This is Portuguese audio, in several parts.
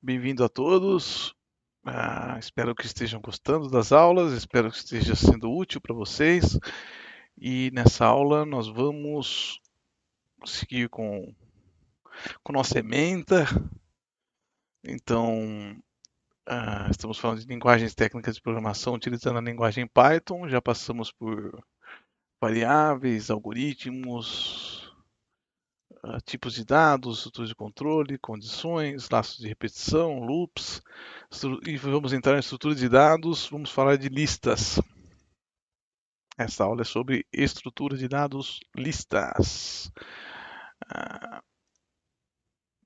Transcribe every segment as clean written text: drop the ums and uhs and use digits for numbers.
Bem-vindo a todos. Espero que estejam gostando das aulas, espero que esteja sendo útil para vocês. E nessa aula nós vamos seguir com nossa ementa. Então, estamos falando de linguagens técnicas de programação utilizando a linguagem Python. Já passamos por variáveis, algoritmos, tipos de dados, estruturas de controle, condições, laços de repetição, loops, e vamos entrar em estrutura de dados, vamos falar de listas. Essa aula é sobre estrutura de dados listas.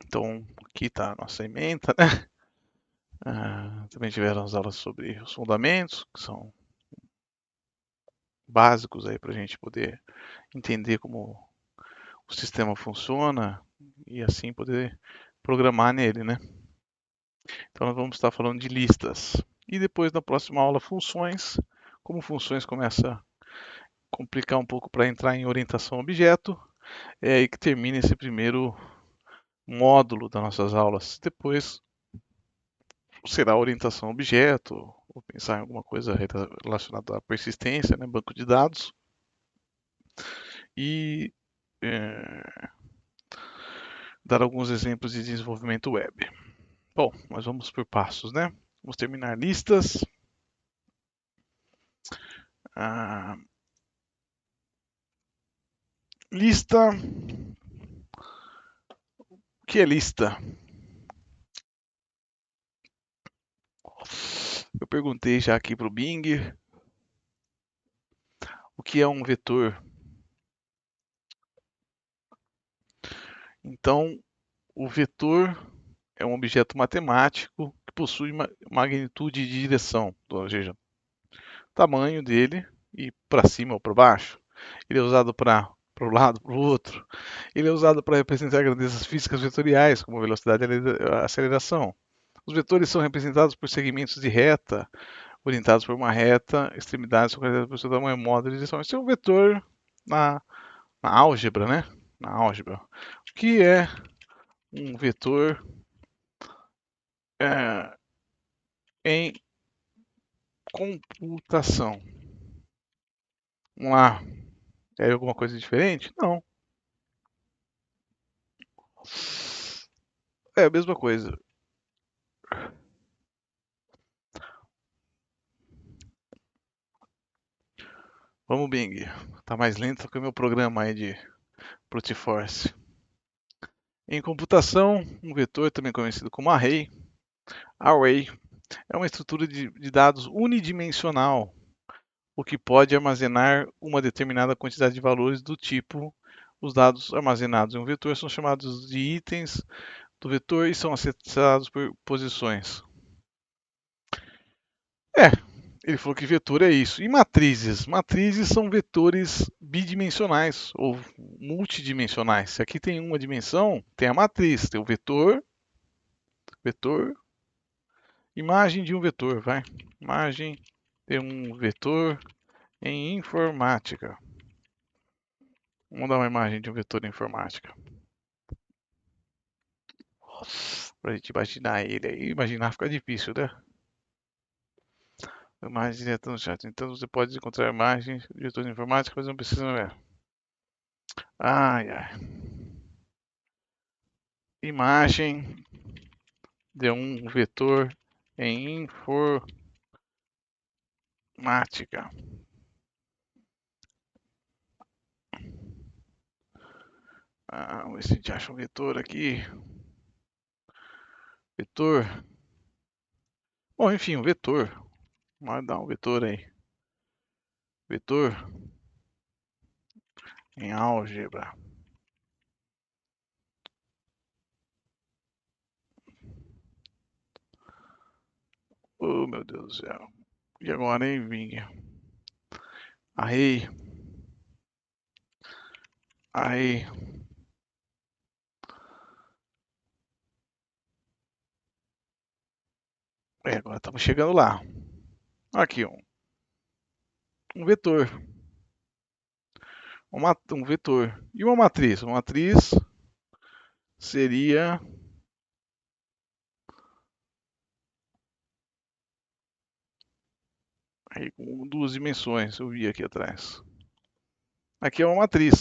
Então, aqui está a nossa ementa, né? Também tiveram as aulas sobre os fundamentos, que são básicos aí para a gente poder entender como o sistema funciona e assim poder programar nele, né? Então nós vamos estar falando de listas. E depois na próxima aula funções. Como funções começa a complicar um pouco para entrar em orientação a objeto, é aí que termina esse primeiro módulo das nossas aulas. Depois será orientação a objeto, ou pensar em alguma coisa relacionada à persistência, né, banco de dados. E dar alguns exemplos de desenvolvimento web. Bom, mas vamos por passos, né? Vamos terminar listas. Lista. O que é lista? Eu perguntei já aqui para o Bing o que é um vetor. Então, o vetor é um objeto matemático que possui magnitude de direção, ou seja, tamanho dele e para cima ou para baixo. Ele é usado para o lado, para o outro. Ele é usado para representar grandezas físicas vetoriais, como velocidade e aceleração. Os vetores são representados por segmentos de reta, orientados por uma reta, extremidades localizadas pelo seu tamanho, modo de direção. Esse é um vetor na, na álgebra, né? Na álgebra. O que é um vetor é, em computação? Vamos lá. É alguma coisa diferente? Não. É a mesma coisa. Vamos, Bing. Tá mais lento que o meu programa aí de brute force. Em computação, um vetor, também conhecido como array, é uma estrutura de dados unidimensional, o que pode armazenar uma determinada quantidade de valores do tipo. Os dados armazenados em um vetor são chamados de itens do vetor e são acessados por posições. É, ele falou que vetor é isso. E matrizes? Matrizes são vetores bidimensionais ou multidimensionais. Se aqui tem uma dimensão, tem a matriz, tem o vetor, vetor, imagem de um vetor, vai. Imagem de um vetor em informática. Vamos dar uma imagem de um vetor em informática. Pra gente imaginar ele aí. Imaginar fica difícil, né? Imagem direta no chat. Então você pode encontrar imagens de vetor em informática, mas não precisa ver. Ai, ai. Imagem de um vetor em informática. Vamos ver se a gente acha um vetor aqui. Vetor. Bom, enfim, um vetor. Vamos dar um vetor aí. Vetor em álgebra. Oh, meu Deus do céu. E agora, hein, Ving? Array. Array. Agora estamos chegando lá. Aqui, um vetor. Um vetor. E uma matriz? Uma matriz seria Aí com duas dimensões, eu vi aqui atrás. Aqui é uma matriz.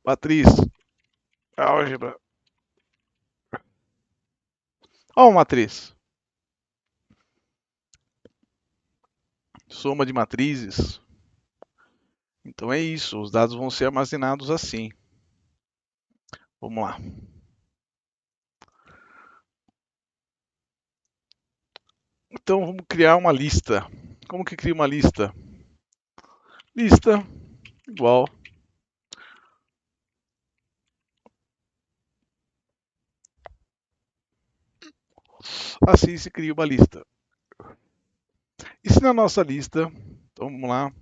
Matriz, álgebra. Ó, uma matriz. Soma de matrizes. Então é isso, os dados vão ser armazenados assim. Vamos lá. Então vamos criar uma lista. Como que cria uma lista? Lista igual assim se cria uma lista. E se na nossa lista, então vamos lá,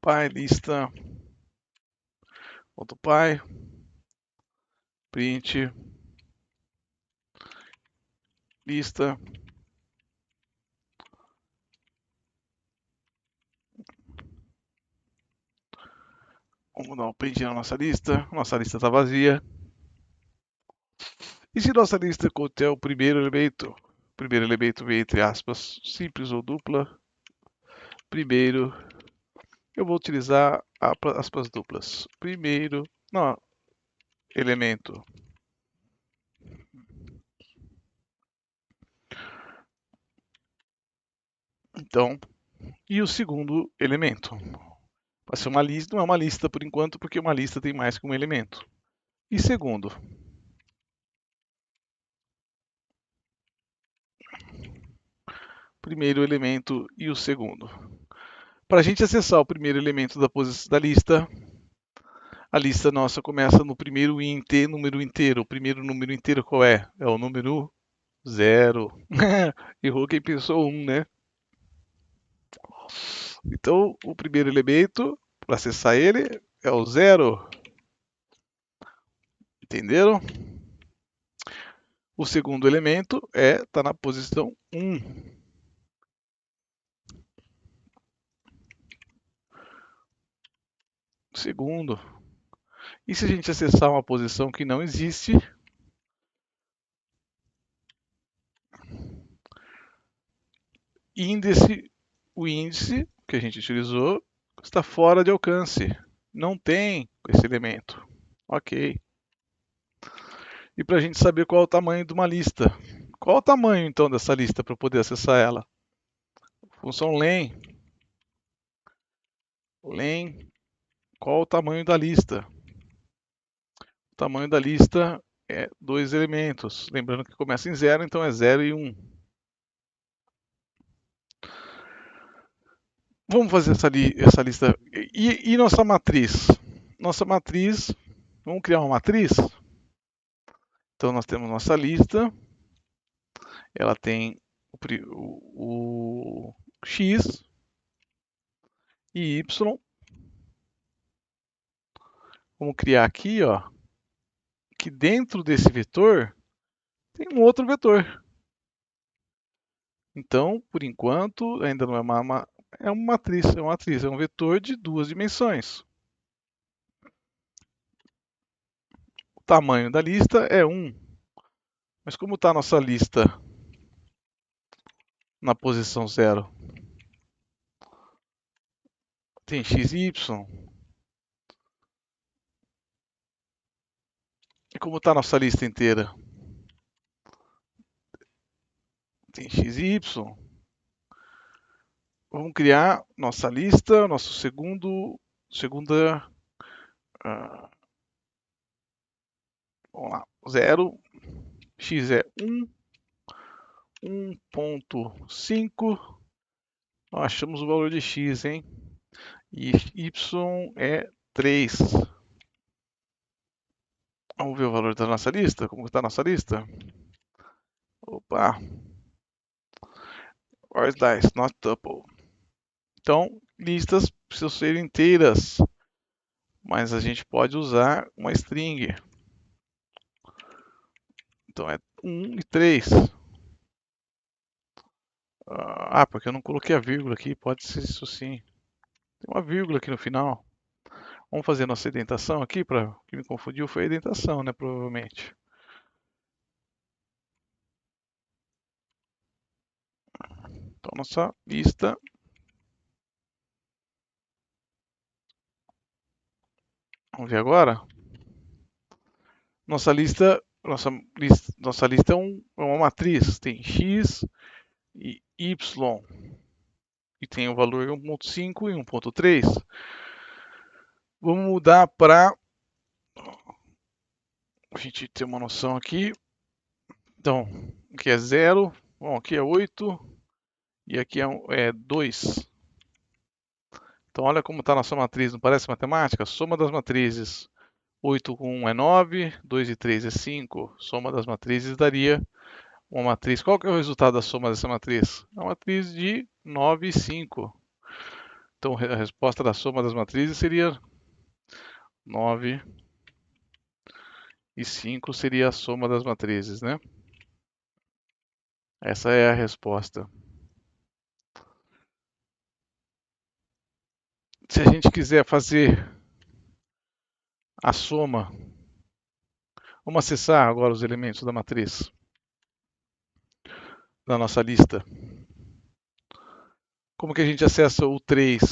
pai lista, ponto pai, print, lista, vamos dar um print na nossa lista está vazia. E se nossa lista conter o primeiro elemento vem entre aspas, simples ou dupla, primeiro, eu vou utilizar aspas duplas, primeiro, não, elemento. Então, e o segundo elemento. Vai ser uma lista, não é uma lista por enquanto, porque uma lista tem mais que um elemento. E segundo, primeiro elemento e o segundo. Para a gente acessar o primeiro elemento da lista, a lista nossa começa no primeiro número inteiro. O primeiro número inteiro qual é? É o número 0. Errou quem pensou 1, né? Então, o primeiro elemento, para acessar ele, é o 0. Entenderam? O segundo elemento está na posição 1. Segundo. E se a gente acessar uma posição que não existe, índice, o índice que a gente utilizou está fora de alcance. Não tem esse elemento. Ok. E para a gente saber qual é o tamanho de uma lista. Qual é o tamanho então dessa lista para poder acessar ela? Função len. Len. Qual é o tamanho da lista? O tamanho da lista é 2 elementos. Lembrando que começa em 0, então é 0 e 1. Vamos fazer essa lista. E nossa matriz? Nossa matriz, vamos criar uma matriz? Então nós temos nossa lista, ela tem o x e y. Vamos criar aqui, ó, que dentro desse vetor tem um outro vetor. Então, por enquanto, ainda não é é uma matriz, é um vetor de duas dimensões. O tamanho da lista é 1. Mas como está a nossa lista na posição 0? Tem x e y. E como está a nossa lista inteira? Tem x e y. Vamos criar nossa lista, nosso segunda, vamos lá, 0, x é 1, 1.5, achamos o valor de x, hein? E y é 3. Vamos ver o valor da nossa lista, como está a nossa lista? Opa, where's dice, not tuple. Então, listas precisam ser inteiras, mas a gente pode usar uma string. Então é 1 e 3. Ah, porque eu não coloquei a vírgula aqui, pode ser isso sim. Tem uma vírgula aqui no final. Vamos fazer nossa indentação aqui, para o que me confundiu foi a indentação, né, provavelmente. Então, nossa lista. Vamos ver agora. Nossa lista é uma matriz. Tem x e y. E tem o valor 1.5 e 1.3. Vamos mudar para a gente ter uma noção aqui. Então, aqui é 0, bom, aqui é 8 e aqui é 2. Então, olha como está a nossa matriz, não parece matemática? Soma das matrizes, 8 com 1 é 9, 2 e 3 é 5. Soma das matrizes daria uma matriz. Qual que é o resultado da soma dessa matriz? É uma matriz de 9 e 5. Então, a resposta da soma das matrizes seria 9 e 5 seria a soma das matrizes, né? Essa é a resposta. Se a gente quiser fazer a soma, vamos acessar agora os elementos da matriz da nossa lista. Como que a gente acessa o 3?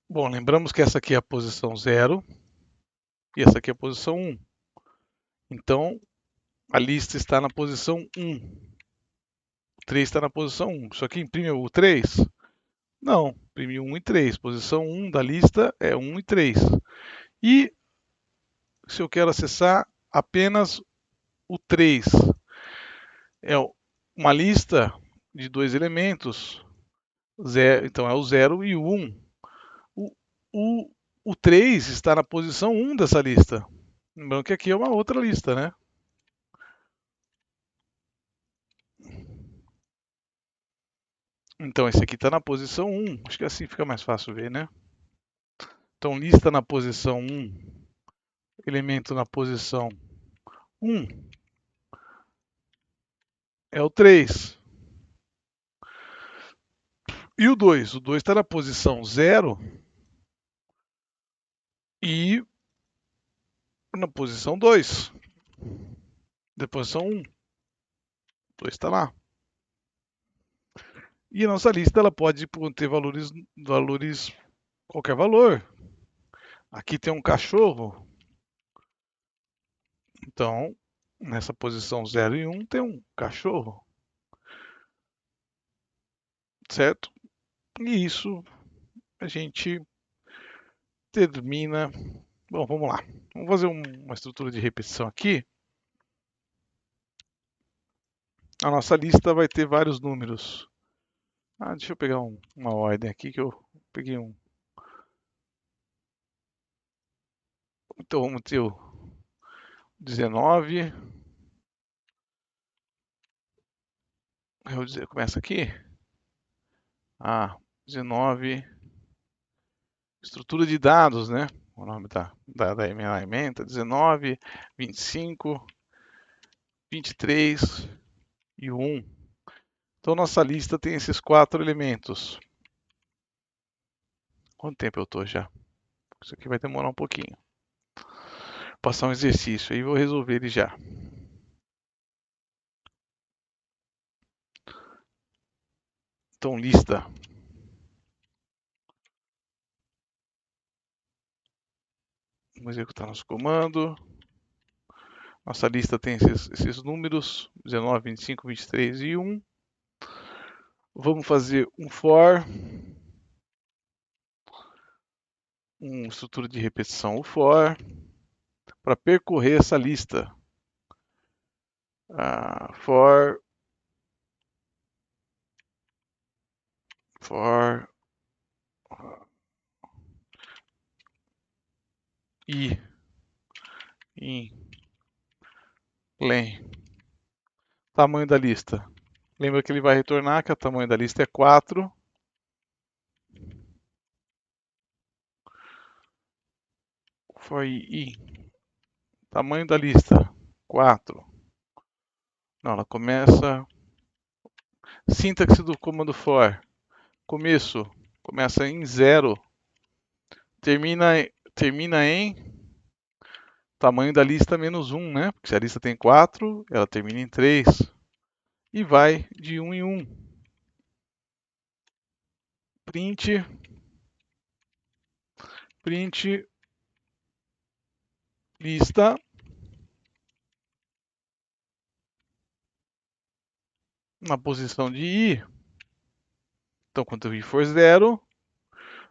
Bom, lembramos que essa aqui é a posição 0 e essa aqui é a posição 1. Então, a lista está na posição 1. O 3 está na posição 1. Isso aqui imprime o 3? Não, imprime 1 e 3. Posição 1 da lista é 1 e 3. E se eu quero acessar apenas o 3, é uma lista de dois elementos, então é o 0 e o 1. O, o 3 está na posição 1 dessa lista. Lembrando que aqui é uma outra lista, né? Então esse aqui está na posição 1. Acho que assim fica mais fácil ver, né? Então lista na posição 1, elemento na posição 1 é o 3. E o 2? O 2 está na posição 0 e na posição 2. Da posição 1. O 2 está lá. E a nossa lista ela pode ter valores, qualquer valor. Aqui tem um cachorro. Então, nessa posição 0 e 1 tem um cachorro. Certo? E isso a gente termina. Bom, vamos lá. Vamos fazer uma estrutura de repetição aqui. A nossa lista vai ter vários números. Deixa eu pegar uma ordem aqui que eu peguei um. Então vamos ter o 19. Começa aqui. 19. Estrutura de dados, né? O nome da minha ementa. 19, 25, 23 e 1. Então nossa lista tem esses 4 elementos. Quanto tempo eu estou já? Isso aqui vai demorar um pouquinho. Vou passar um exercício aí e vou resolver ele já. Então lista. Vamos executar nosso comando. Nossa lista tem esses números, 19, 25, 23 e 1. Vamos fazer um for, uma estrutura de repetição, o for, para percorrer essa lista. For i in len. Tamanho da lista. Lembra que ele vai retornar que o tamanho da lista é 4. For i. Tamanho da lista 4. Não, ela começa. Sintaxe do comando for. Começa em 0. Termina em tamanho da lista menos 1, né? Porque se a lista tem 4, ela termina em 3. e vai de um em um. Print, print, lista. Na posição de i. Então, quando o i for 0,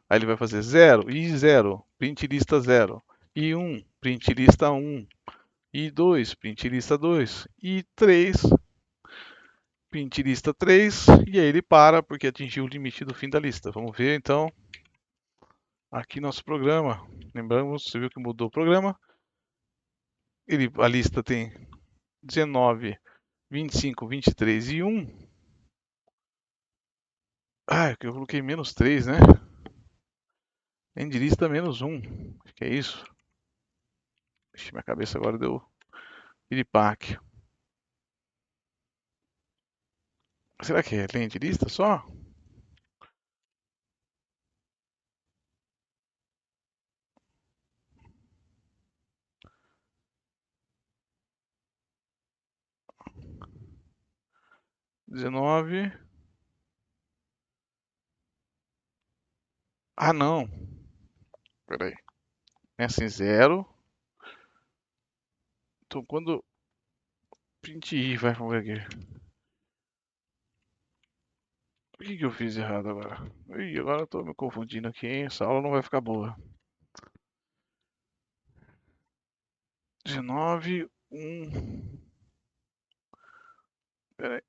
aí ele vai fazer 0, i 0, print lista 0, i 1, print lista 1, i 2, print lista 2, i 3, print lista 3, e aí ele para porque atingiu o limite do fim da lista. Vamos ver então aqui nosso programa. Lembramos, você viu que mudou o programa. A lista tem 19, 25, 23 e 1. Ah, eu coloquei menos 3, né? End lista menos 1. Acho que é isso. Ixi, minha cabeça agora deu piripaque. Será que é linha de lista só? Dezenove. Ah, não. Peraí. É assim, 0. Então, quando print i, vamos ver aqui. O que eu fiz errado agora? Ih, agora eu tô me confundindo aqui, hein? Essa aula não vai ficar boa. 19, 1. Peraí.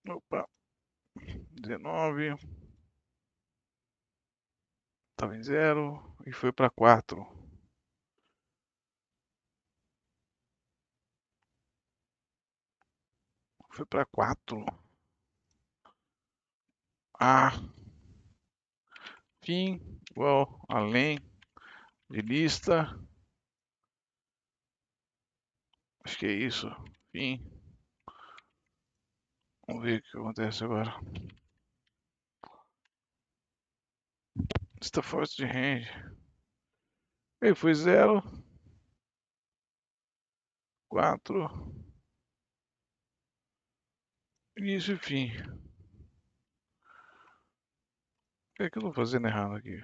Opa. 19. Tava em 0 e foi para 4. Foi para 4. Ah, fim igual além de lista. Acho que é isso. Fim. Vamos ver o que acontece agora. Lista forte de range. Ele foi 0, 4, início e fim. O que é que eu tô fazendo errado aqui?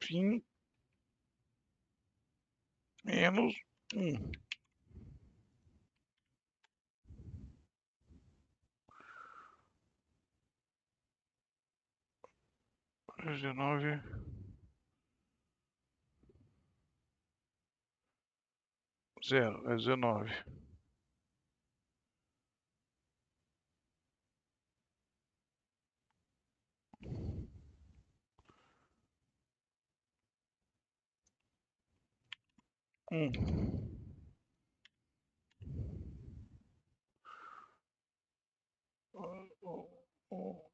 Fim menos 1. 19, 0. É 19. 1. Oh,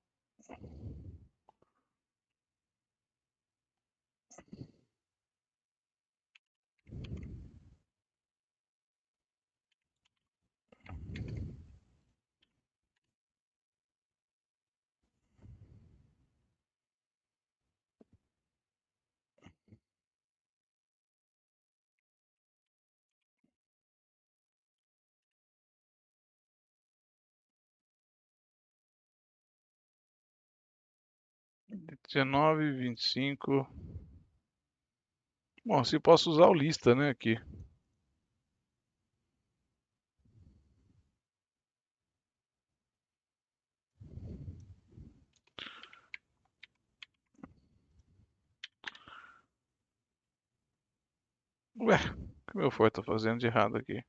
19, 25. Bom, se posso usar o lista, né, aqui. Ué, o que meu for tá fazendo de errado aqui?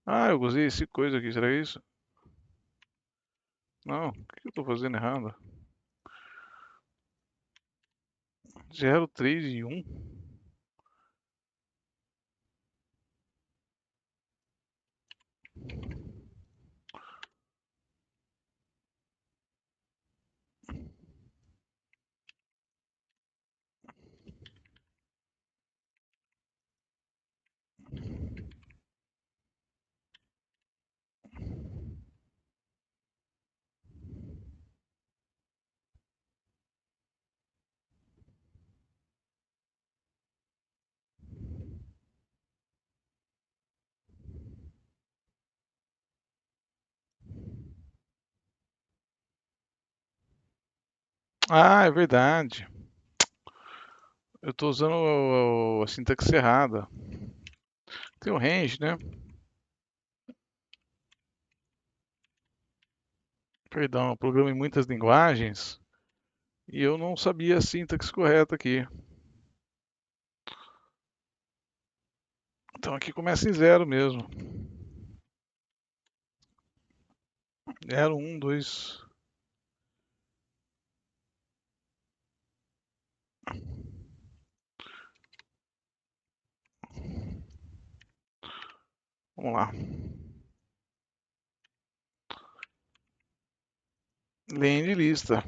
Ah, eu usei esse coisa aqui, será isso? Não, o que eu tô fazendo errado? 0, 3 e 1. Ah, é verdade. Eu estou usando a sintaxe errada. Tem o range, né? Perdão, eu programo em muitas linguagens e eu não sabia a sintaxe correta aqui. Então aqui começa em zero mesmo. 0, 1, 2. Vamos lá. Len de lista.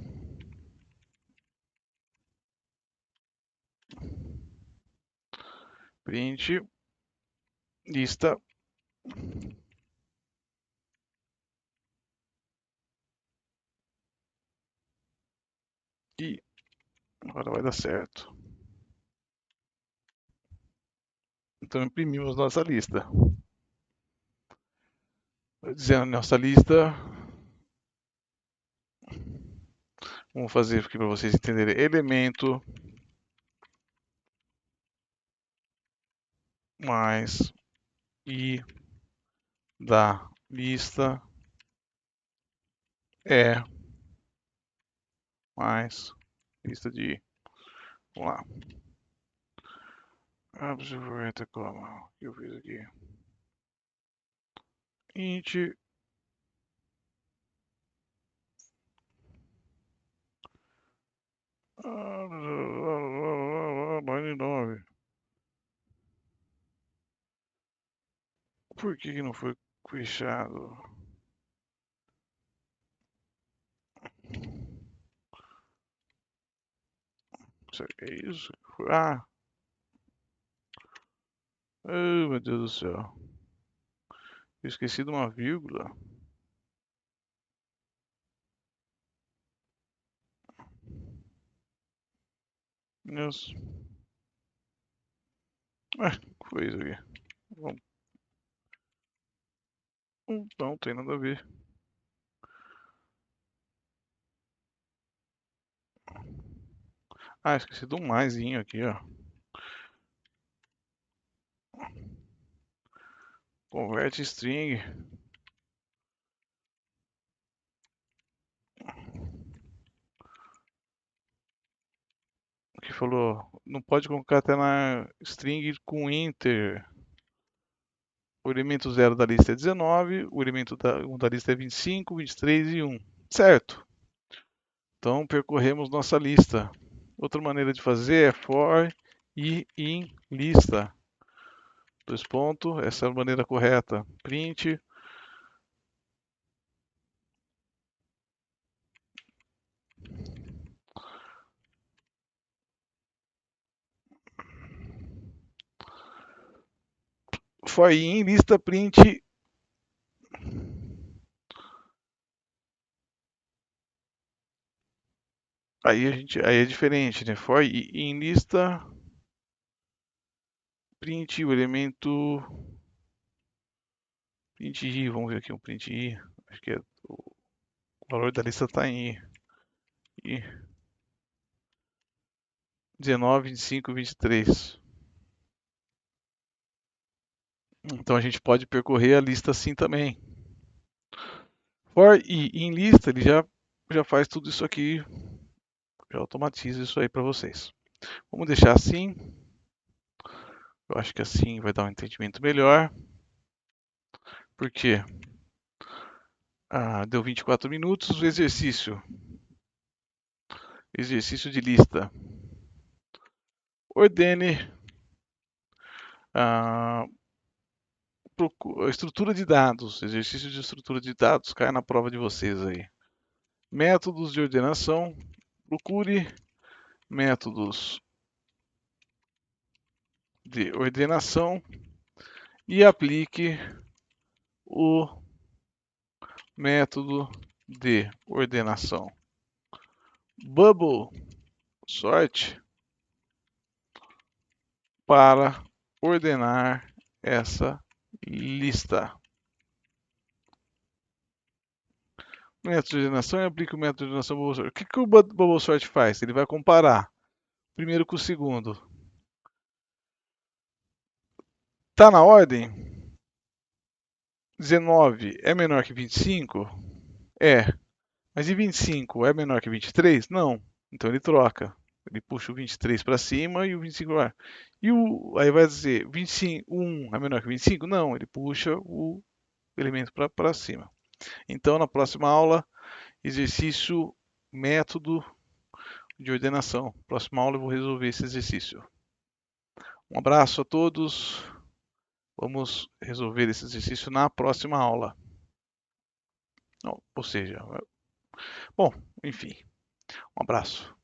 Print lista. E agora vai dar certo. Então imprimimos nossa lista. Dizendo nossa lista. Vamos fazer aqui para vocês entenderem. Elemento mais i da lista é mais lista de i. Vamos lá. Observer como que eu fiz aqui. Int line 9. Por que não foi fechado? É isso? Ah! Oh, meu Deus do céu. Eu esqueci de uma vírgula. Isso. Ah, foi isso aqui. Bom, não tem nada a ver. Ah, esqueci de um maisinho aqui, ó. Converte string. Que falou, não pode concatenar string com enter. O elemento 0 da lista é 19, o elemento 1 da lista é 25, 23 e 1. Certo. Então percorremos nossa lista. Outra maneira de fazer é for i in lista. Dois pontos, essa é a maneira correta. Print for i in lista print. Aí é diferente, né? For i in lista print o elemento print i, vamos ver aqui um print i. Acho que o valor da lista está em i. 19, 25, 23. Então a gente pode percorrer a lista assim também. For i em lista, ele já faz tudo isso aqui, já automatiza isso aí para vocês. Vamos deixar assim. Eu acho que assim vai dar um entendimento melhor. Porque deu 24 minutos. O exercício de lista. Ordene a estrutura de dados. Exercício de estrutura de dados cai na prova de vocês aí. Métodos de ordenação. Procure métodos de ordenação e aplique o método de ordenação Bubble Sort para ordenar essa lista. Método de ordenação e aplica o método de ordenação Bubble Sort. O que o Bubble Sort faz? Ele vai comparar o primeiro com o segundo. Tá na ordem? 19 é menor que 25? É. Mas e 25 é menor que 23? Não. Então ele troca. Ele puxa o 23 para cima e o 25 para. Aí vai dizer 25, 1 é menor que 25? Não, ele puxa o elemento para cima. Então na próxima aula, exercício método de ordenação. Próxima aula eu vou resolver esse exercício. Um abraço a todos. Vamos resolver esse exercício na próxima aula. Ou seja, bom, enfim, um abraço.